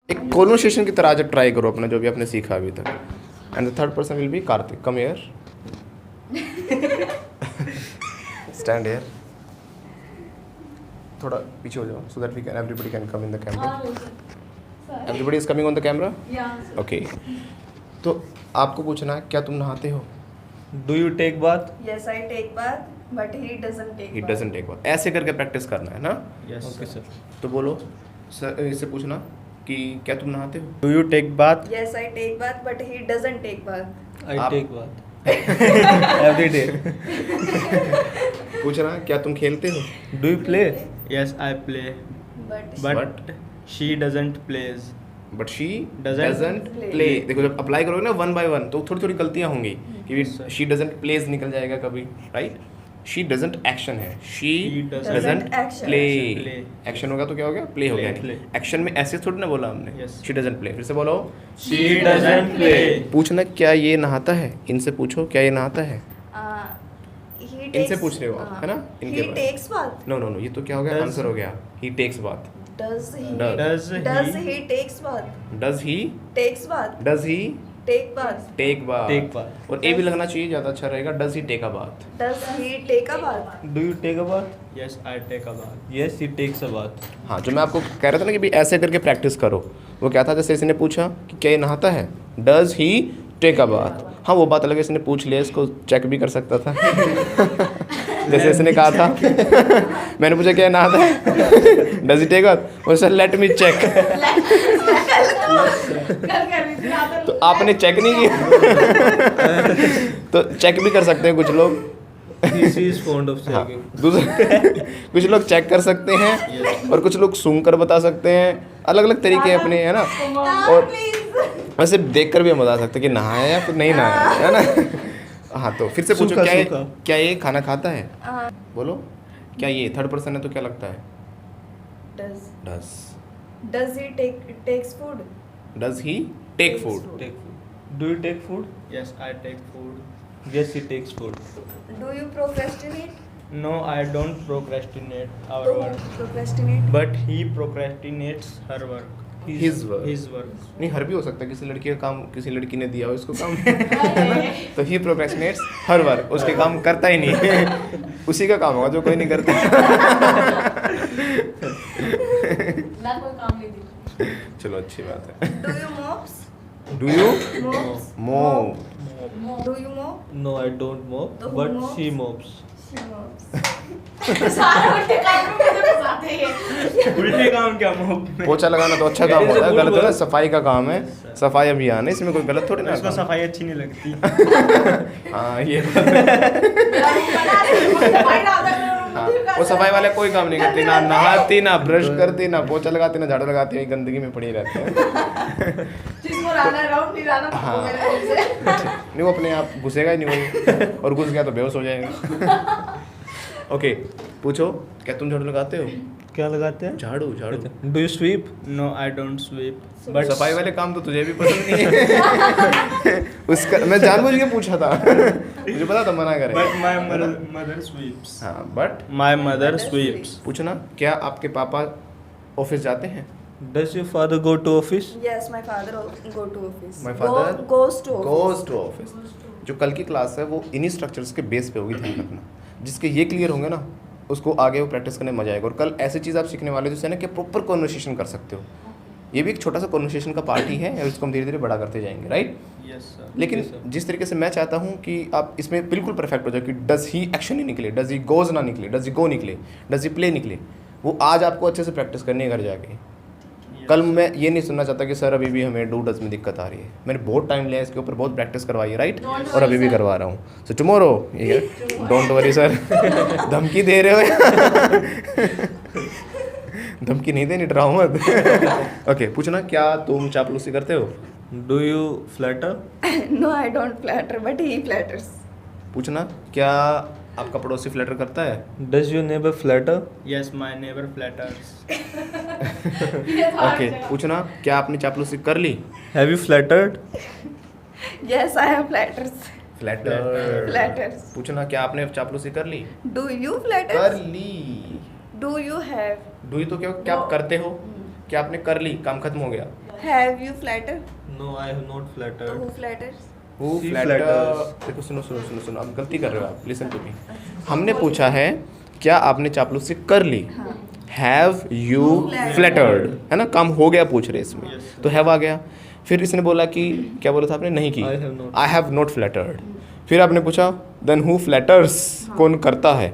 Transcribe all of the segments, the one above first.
एक कॉन्वर्सेशन की तरह आज ट्राई करो अपना जो भी आपने सीखा अभी तक. And the third person will be Kartik. Come here. Stand here. थोड़ा पीछे हो जाओ so that we can everybody can come in the camera. Everybody is coming on the camera. Okay. तो आपको पूछना है क्या तुम नहाते हो? Do you take bath? Yes, I take bath, but he doesn't take he bath. Doesn't take bath. ऐसे करके प्रैक्टिस करना है ना. Yes okay sir. तो बोलो सर, इससे पूछना कि क्या तुम नहाते हो? Do you take bath? Yes, I take bath, but he doesn't take bath. I आप- टेक बाथ एवरी डे. पूछना क्या तुम खेलते हो? Do you play? Yes, I play, But but she doesn't plays. But she Doesn't doesn't play. Play. देखो जब apply करोगे ना वन बाय वन तो थोड़ी थोड़ी गलतियां होंगी कि Yes, sir. She doesn't plays निकल जाएगा कभी. राइट. शी डजंट एक्शन है. She She doesn't doesn't action. Play. Play. Action होगा तो क्या हो गया? प्ले हो गया. Play. एक्शन में ऐसे थोड़ी ना बोला हमने. Yes. She doesn't play. फिर से बोलो. She doesn't play. पूछना क्या ये नहाता है? इनसे पूछो क्या ये नहाता है? he इनसे takes. पूछ रहे हो आप, है ना? इनके He बारे में. takes bath. No no no ये तो क्या हो गया? Does- आंसर हो गया. He takes bath. Does he? Does Does he takes bath? Does he Takes bath. Does he Take bath. Take bath. Take bath. और ए भी लगना चाहिए ज़्यादा अच्छा रहेगा. Does he take a bath. Does he take a bath? Do you take a bath? Yes, I take a bath. Yes he takes a bath. हाँ जो मैं आपको कह रहा था ना कि भाई ऐसे करके प्रैक्टिस करो. वो क्या था जैसे इसने पूछा कि क्या ये नहाता है? Does he take a bath. हाँ वो बात अलग है. इसने पूछ लिया इसको चेक भी कर सकता था. जैसे इसने कहा था मैंने पूछा क्या ये नहाता है? Does he take a bath. वो सर लेट मी चेक. तो आपने चेक नहीं किया. तो चेक भी कर सकते हैं कुछ लोग. ही इज फॉन्ड ऑफ हाँ चेकिंग. दूसरे कुछ लोग चेक कर सकते हैं और कुछ लोग सूंघ कर बता सकते हैं. अलग अलग तरीके हैं अपने, है ना. और वैसे देख कर भी हम बता सकते हैं कि नहाया या फिर नहीं नहाया, है ना. हाँ तो फिर से पूछो सूखा, क्या ये सूखा. क्या ये खाना खाता है? बोलो क्या ये थर्ड पर्सन है तो क्या लगता है? Does. Does. Does he takes food? Does he take food. Take food. Do you take food? Yes, I take food. Yes he takes food. Do you procrastinate? No, I don't procrastinate our तो work, procrastinate. but he procrastinates her work. His work. His work. नहीं हर भी हो सकता है. किसी लड़की का काम किसी लड़की ने दिया हो इसको काम. तो ही प्रोक्रेस्टिनेट्स हर वर्क. उसके काम करता ही नहीं. उसी का काम होगा जो कोई नहीं करता. ना कोई काम नहीं दी. चलो अच्छी बात है. Do you mops? Do you Mops. mop? Do you mop? No I don't mop तो who बट mops? She mops. She mops. सारे उल्टे काम में मुझे फंसाते हैं. उल्टे काम क्या मुंह में? पोछा लगाना तो अच्छा काम होता है. गलत है ना. सफाई का काम है. सफाई अभियान है. इसमें कोई गलत थोड़ी ना. उसको सफाई अच्छी नहीं लगती. हाँ ये मेरा रूम बना दे, मुझे सफाई डाल दे, मेरा रूम हाँ मुझे कर वो सफाई दे. वाले कोई काम नहीं करती. ना नहाती ना ब्रश करती ना पोछा लगाती ना झाड़ू लगाती. वही गंदगी में पड़ी रहती है. जिसको रहना है राउंड नहीं रहना हाँ. वो मेरे रूम से. नहीं वो अपने आप घुसेगा ही नहीं वही. और घुस गया तो बेहोश हो जाएगा. ओके पूछो क्या तुम झाड़ू लगाते हो? क्या लगाते हैं? झाड़ू झाड़ू. Do you sweep? No, I don't sweep. But सफाई वाले काम तो तुझे भी पसंद नहीं है. उसका मैं जानबूझ के पूछा था. मुझे पता था मना करे. But my mother sweeps. हाँ बट My mother sweeps. पूछना क्या आपके पापा ऑफिस जाते हैं? Does your father go to office? Yes, my father go to office. My father goes to office. Goes to office. जो कल की क्लास है वो इन्हीं स्ट्रक्चर्स के बेस पे होगी. ध्यान रखना. जिसके ये क्लियर होंगे ना उसको आगे वो प्रैक्टिस करने में मजा आएगा. और कल ऐसी चीज़ आप सीखने वाले हो जिससे ना कि प्रॉपर कॉन्वर्सेशन कर सकते हो. ये भी एक छोटा सा कॉन्वर्सेशन का पार्ट ही है और इसको हम धीरे धीरे बड़ा करते जाएंगे. राइट. Yes, sir. लेकिन Yes, sir. जिस तरीके से मैं चाहता हूँ कि आप इसमें बिल्कुल परफेक्ट हो जाए कि डज ही एक्शन ही निकले, डज ही गोज ना निकले, डज ही गो निकले, डज ही प्ले निकले. वो आज आपको अच्छे से प्रैक्टिस करनी है घर जाके. कल मैं ये नहीं सुनना चाहता कि सर अभी भी हमें डू डज में दिक्कत आ रही है. मैंने बहुत टाइम लिया इसके ऊपर, बहुत प्रैक्टिस करवाई है. राइट. Don't और अभी worry, भी sir. करवा रहा हूँ. सो टुमारो ये डोंट वरी सर. धमकी दे रहे हो. धमकी नहीं देनी, डराओ मत. ओके पूछना क्या तुम चापलूसी करते हो? Do you flatter? No, I don't flatter, but he flatters. पूछना क्या आपका पड़ोसी फ्लैटर करता है? Does your neighbour flatter? Yes, my neighbor flatters. ये तो हर ओके जगह. पूछना क्या आपने चापलूसी कर ली? Have you flattered? Yes, I have flatters. Flatter. Flatters. पूछना क्या आपने चापलूसी कर ली? Do you कर flatters? ली. Do you have? डू तो क्या क्या आप करते हो? क्या आपने कर ली? काम खत्म हो गया. Have you flatter? No, I have not flattered. Who flatters? Who She flatter flatters. देखो सुनो आप गलती कर रहे हो आप लिसन टू मी हमने पूछा है क्या आपने चापलूसी कर ली हैव यू फ्लैटर्ड है ना काम हो गया पूछ रहे इसमें तो हैव आ गया फिर इसने बोला कि क्या बोला था आपने नहीं की I have not. I have not flattered फिर आपने पूछा देन हु फ्लैटर्स कौन करता है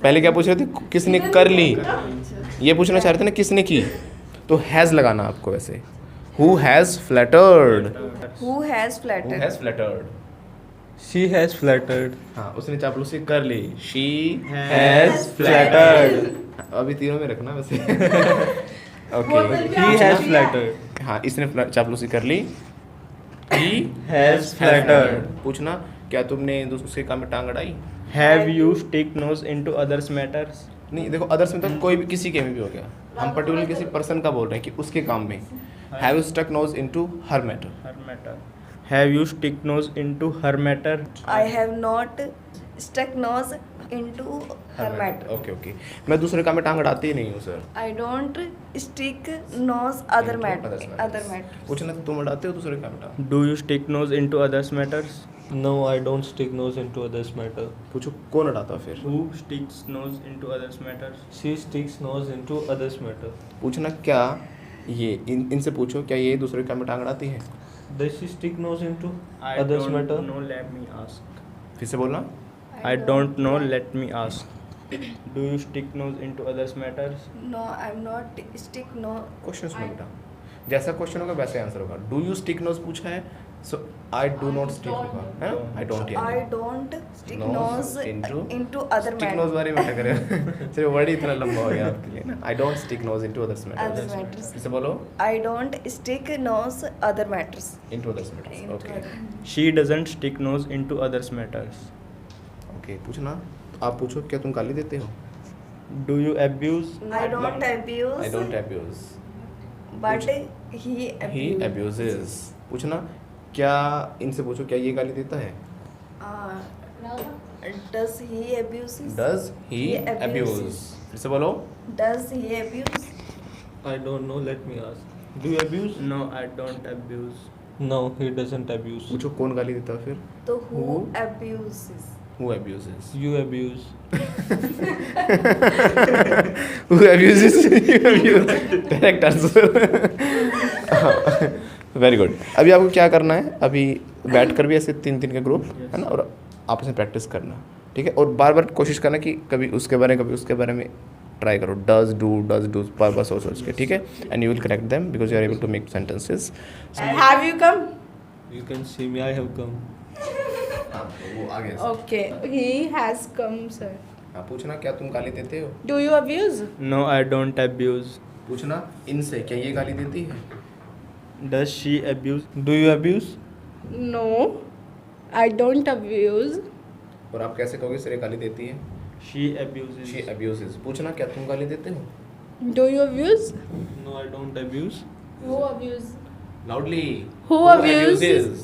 पहले क्या पूछ रहे थे किसने कर ली ये पूछना चाह रहे थे ना किसने की तो हैज़ लगाना आपको वैसे who has flattered Who has who flattered? Has flattered She has flattered. हाँ उसने चापलूसी कर ली शी Has flattered. अभी तीनों में रखना वैसे बोतल ओके पे He आप has दिया। flattered. हाँ इसने चापलूसी कर ली ही Has flattered. पूछना क्या तुमने उसके काम में टांग अड़ाई Have you stick nose into others matters? नहीं देखो अदर्स में तो कोई भी किसी के में भी हो गया हम पर्टिकुलर किसी पर्सन का बोल रहे हैं कि उसके काम में have you stuck nose into her matter Her matter. Have you stick nose into her matter? I have not stuck nose into her matter. Okay okay मैं दूसरे काम में टांग अड़ाती ही नहीं हूँ sir I don't stick nose other Into matter. others Other matters. matter. पूछना तो तुम अड़ाते हो दूसरे काम में टांग Do you stick nose into others matters? No, I don't stick nose into others' matter. पूछो कौन अड़ाता फिर Who sticks nose into others matters? She sticks nose into others' matter. पूछना क्या ये इनसे पूछो क्या ये दूसरे काम में टांग अड़ाती है Does she stick nose into I others' don't matter? know. Let me ask. फिर से बोलना I don't know. Let me ask. Do you stick nose into others matters? No, I'm not stick no. Question सुनो बेटा जैसा question होगा वैसे answer होगा do you stick nose पूछा है so I do not stick होगा है ना I don't I don't stick Nose nose into- into other stick nose matter. बारे में क्या करें सिर्फ वर्ड ही इतना लंबा हो गया आपके लिए ना I don't stick nose into others Others matters matters. इसे बोलो I don't stick nose other matters. Into others matters Into okay other- She doesn't stick nose into others matters. Okay पूछना आप पूछो क्या तुम गाली देते हो Do you abuse? I don't abuse. I don't abuse But he he abuse. Abuses पूछना क्या इनसे पूछो क्या ये गाली देता है Does he abuses? Does he He abuse abuses. फिर से बोलो Does he abuse? I don't know. Let me ask. Do you abuse? No, I don't abuse. No, he doesn't abuse. पूछो कौन गाली देता है फिर तो who Who? abuses? Who abuses You abuse. Who abuses you abuse correct answer very good अभी आपको क्या करना है अभी बैठ कर भी ऐसे तीन तीन के ग्रुप है ना और आपस में प्रैक्टिस करना ठीक है और बार बार कोशिश करना कि कभी उसके बारे में कभी उसके बारे में ट्राई करो डज डू बार बार सोच सोच के ठीक है and you will correct them because you are able to make sentences Have you come? You can see me. I have come. वो आगे Okay. He has come, sir. हाँ पूछना क्या तुम गाली देते हो Do you abuse? No, I don't abuse. पूछना इनसे क्या ये गाली देती है Does she abuse? Do you abuse? No, I don't abuse. और आप कैसे कहोगे सर ये गाली देती है She abuses. शी अब्यूजेस पूछना क्या तुम गाली देते हो Do you abuse? No, I don't abuse. Who abuse? Loudly Who abuses?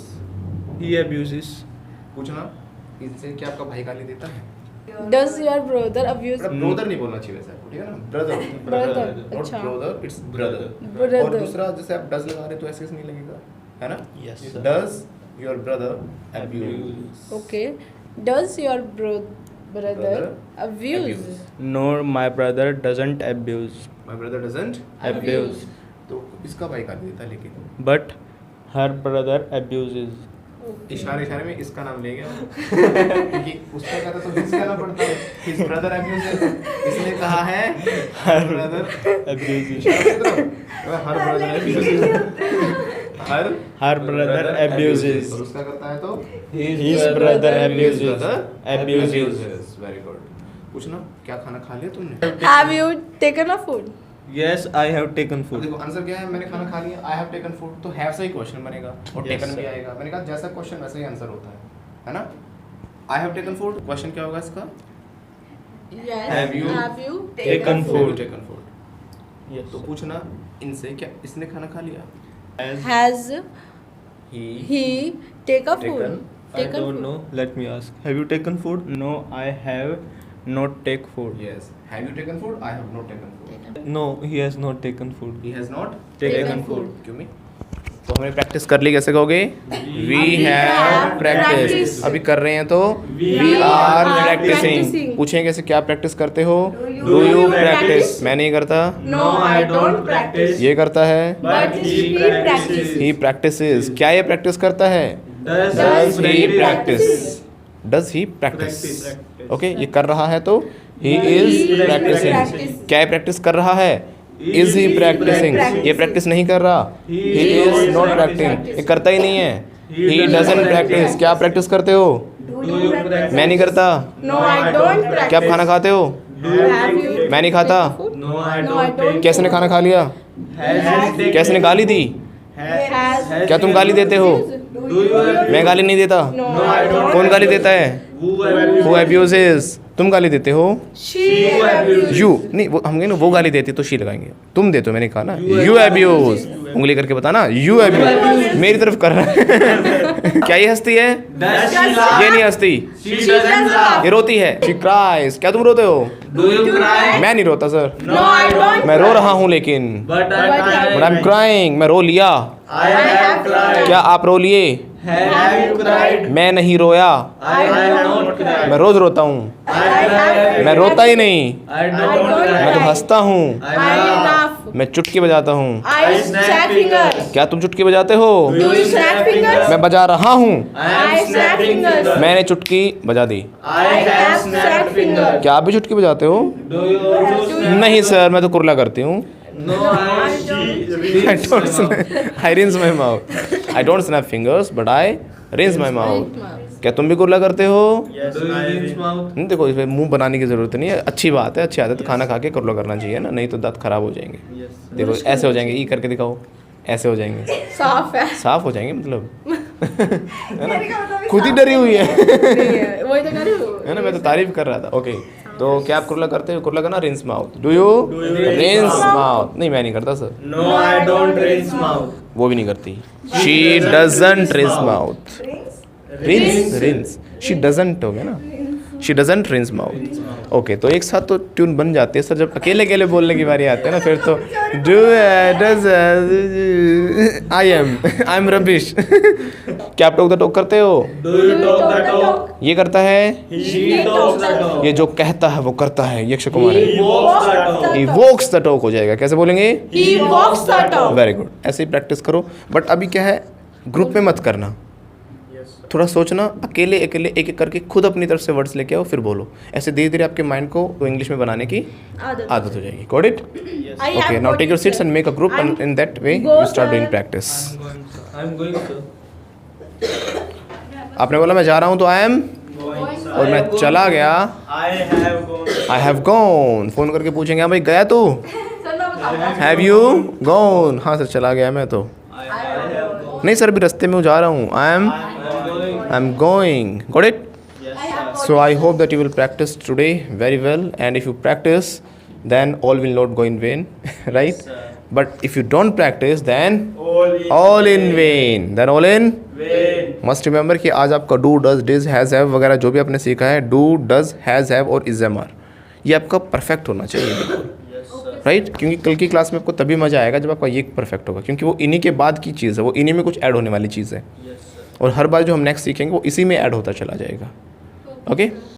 He abuses. पूछना इनसे क्या आपका भाई गाली देता है Does your brother abuse? Brother नहीं बोलना चाहिए वैसे आपको ठीक है ना ब्रदर Brother. नॉट अच्छा. Brother it's brother Brother. और दूसरा जैसे आप डज लगा रहे तो ऐसे नहीं लगेगा है ना Yes, sir. Does your brother abuse Okay. Does your brother abuse? No, my brother doesn't abuse. My brother doesn't Abuse. तो इसका भाई गाली देता है लेकिन But her brother abuses. इशारे इशारे में इसका नाम ले गया क्योंकि उसका कहता तो हिज कहना पड़ता है हिज ब्रदर अब्यूजेस इसने कहा है हर brother Abuses. Her brother abuses her Her brother abuses. और उसका करता है तो His brother abuses. Abuses. Very good पूछना क्या खाना खा लिया तुमने Have you taken a food? Yes, I have taken अब food. देखो आंसर क्या है मैंने खाना खा लिया आई हैव टेकन फूड तो हैव से ही क्वेश्चन बनेगा और Yes, टेकन भी sir. आएगा मैंने कहा जैसा क्वेश्चन वैसे ही आंसर होता है ना I have taken food question क्या होगा इसका Yes. Have you Taken food. Taken food Yes. तो पूछना इनसे क्या इसने खाना खा लिया Has he he take a food? Taken. I Taken don't food. know. Let me ask. Have you taken food? No, I have not take food. Yes have you taken food? I have not taken food. No, he has not taken food. He has not Taken food. क्यों नहीं? तो हमने practice कर ली, कैसे कहोगे? We have practice. अभी कर रहे हैं तो वी आर प्रैक्टिसिंग। पूछें कैसे, क्या प्रैक्टिस करते हो? Do you practice? मैं नहीं करता, No, I don't practice. ये करता है, But he practices. He practices. क्या ये प्रैक्टिस करता है? Does he practice. Does he practice? Okay, ये कर रहा है तो ही इज प्रैक्टिसिंग। क्या ये प्रैक्टिस कर रहा है? Is he practicing. ये प्रैक्टिस नहीं कर रहा, ही इज नॉट प्रैक्टिसिंग। ये करता ही नहीं है, ही डजंट प्रैक्टिस। क्या आप प्रैक्टिस करते हो? Do you practice? मैं नहीं करता। No, I don't practice. क्या आप खाना खाते हो? Have you? मैं नहीं खाता। No, I No, I don't don't. take. कैसे ने खाना खा लिया? Has कैसे ने गाली दी? Has. क्या तुम गाली देते हो? Do you have? मैं गाली नहीं देता। No, I don't. कौन गाली देता है? Who abuses? Who abuses? तुम गाली देते हो? She abuses. यू नहीं, वो हम कहेंगे ना, वो गाली देती तो शी लगाएंगे। तुम देते हो, मैंने कहा ना यू एब्यूज। उंगली करके बताना यू एब्यूज। मेरी तरफ कर रहा है। क्या ये हंसती है? Does she laugh? ये नहीं हंसती, She doesn't laugh. ये रोती है। She cries. क्या तुम रोते हो? Do you cry? मैं नहीं रोता सर, No, I don't. मैं रो रहा हूँ लेकिन। But I but I am crying. मैं रो लिया। I have cried. क्या आप रो लिए? Have you cried? मैं नहीं रोया, I have not cried. मैं रोज रोता हूँ। I cry. मैं रोता ही नहीं, I don't मैं तो cry. हंसता हूँ। I I laugh. laugh. मैं चुटकी बजाता हूँ। I snap fingers. क्या तुम चुटकी बजाते हो? Do you snap fingers? मैं बजा रहा हूँ। I am snapping fingers. मैंने चुटकी बजा दी। I have snapped fingers. क्या आप भी चुटकी बजाते हो? Do you also snap? नहीं सर, मैं तो कुरला करती हूँ। No, I I don't snap. I rinse my mouth. I don't snap fingers, but I rinse my mouth. क्या तुम भी कुरला करते हो? Do you rinse mouth? नहीं, देखो इसमें मुंह बनाने की ज़रूरत नहीं है। अच्छी बात है, अच्छी आदत है, खाना खा के कुरला करना चाहिए ना, नहीं तो दांत खराब हो जाएंगे। देखो ऐसे हो जाएंगे, ई करके दिखाओ, ऐसे हो जाएंगे, साफ है. साफ हो जाएंगे मतलब। है ना, खुद ही डरी हुई है। वही तो कर रही हूँ. है ना, मैं तो तारीफ कर रहा था। ओके, तो क्या आप कुरला करते हो? कुरला करना rinse mouth. Do you rinse mouth? नहीं, मैं नहीं करता sir. No, I don't rinse mouth. वो भी नहीं करती। She doesn't rinse mouth. Rinse rinse, she doesn't हो गया ना, she doesn't rinse mouth. Okay, तो एक साथ तो ट्यून बन जाती है सर। जब अकेले अकेले बोलने की बारी आती है ना, फिर तो do does I am rubbish. क्या आप टोक द टोक करते हो? Do you talk the talk? ये करता है, She talks the talk. ये जो कहता है वो करता है, ये अक्षय कुमार है। He walks the talk. He walks the talk हो जाएगा। कैसे बोलेंगे? He walks the talk. Very good. ऐसे ही प्रैक्टिस करो, बट अभी क्या है, ग्रुप में मत करना। थोड़ा सोचना, अकेले अकेले एक एक करके खुद अपनी तरफ से वर्ड्स लेके आओ, फिर बोलो। ऐसे धीरे धीरे आपके माइंड को इंग्लिश में बनाने की आदत हो जाएगी। Got it? I have okay, now got take your it, seats sir. And make a group, and in that way Go, you start sir. Doing practice. I'm going, sir. आपने बोला मैं जा रहा हूँ तो आई एम, और मैं चला गया I have gone. I have gone. Phone करके पूछेंगे हाँ भाई गया तू? सर मैं बताऊँ. Have you gone? हाँ सर चला गया मैं तो। I have gone. नहीं सर, अभी रास्ते में जा रहा हूँ। I am going. Got it? Yes. So I hope that you will practice today very well, and if you practice, then all will not go in vain, right? But if you don't practice, then all in vain. Then all in Vain. must remember कि आज आपका do, does, did, has, have वगैरह जो भी आपने सीखा है, do, does, has, have और is, am, are, ये आपका परफेक्ट होना चाहिए बिल्कुल, राइट? क्योंकि कल की क्लास में आपको तभी मज़ा आएगा जब आपका ये परफेक्ट होगा, क्योंकि वो इन्हीं के बाद की चीज़ है, वो इन्हीं में कुछ ऐड होने वाली चीज़ है, और हर बार जो हम नेक्स्ट सीखेंगे वो इसी में ऐड होता चला जाएगा। ओके?